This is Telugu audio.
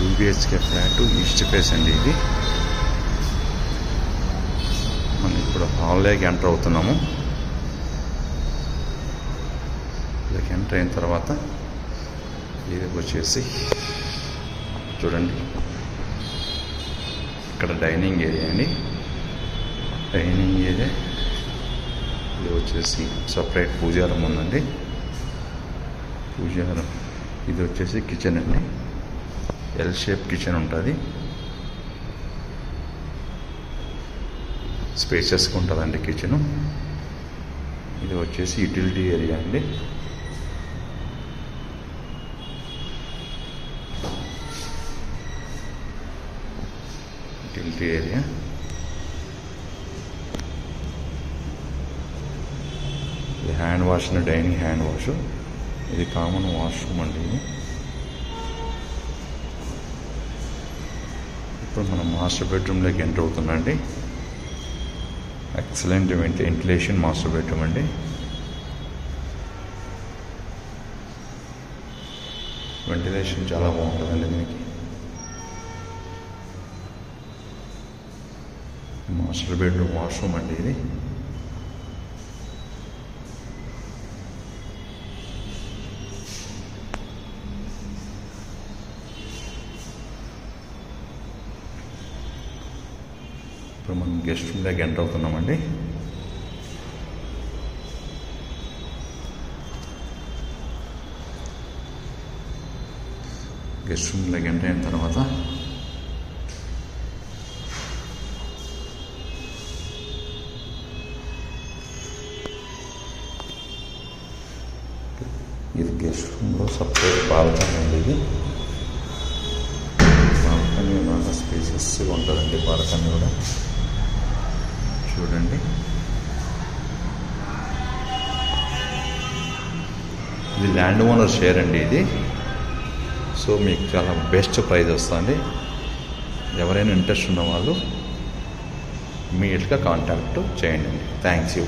2 BHK ఫ్లాట్ ఈస్ట్ ఫేస్ అండి ఇది. మనం ఇప్పుడు హాల్లోకి ఎంటర్ అవుతున్నాము. ఇక్కడికి ఎంటర్ అయిన తర్వాత ఇది వచ్చేసి చూడండి, ఇక్కడ డైనింగ్ ఏరియా అండి. డైనింగ్ ఏరియా ఇది వచ్చేసి సపరేట్ పూజారం ఉందండి. పూజారం ఇది వచ్చేసి కిచెన్ అండి. ఎల్ షేప్ కిచెన్ ఉంటుంది. స్పేషియస్గా ఉంటుందండి కిచెను. ఇది వచ్చేసి యూటిలిటీ ఏరియా అండి. యూటిలిటీ ఏరియా ఇది హ్యాండ్ వాష్ అండి, డైనింగ్ హ్యాండ్ వాష్. ఇది కామన్ వాష్రూమ్ అండి. ఇది ఇప్పుడు మనం మాస్టర్ బెడ్రూమ్లోకి ఎంటర్ అవుతున్నాండి. ఎక్సలెంట్ వెంటిలేషన్ మాస్టర్ బెడ్రూమ్ అండి. వెంటిలేషన్ చాలా బాగుంటుందండి దీనికి. మాస్టర్ బెడ్రూమ్ వాష్రూమ్ అండి ఇది. ఇప్పుడు మనం గెస్ట్ రూమ్లోకి ఎంటర్ అవుతున్నామండి. గెస్ట్ రూమ్లోకి ఎంటర్ అయిన తర్వాత ఇది గెస్ట్ రూమ్లో సపరేట్ బాల్కనీ అండి. ఇది బాల్కనీ బాగా స్పేసెస్గా ఉంటుందండి. బాల్కనీ కూడా చూడండి. ఇది ల్యాండ్ ఓనర్ షేర్ అండి ఇది. సో మీకు చాలా బెస్ట్ ప్రైస్ వస్తుంది. ఎవరైనా ఇంట్రెస్ట్ ఉన్న వాళ్ళు ఇమీడియట్గా కాంటాక్ట్ చేయండి. Thanks you.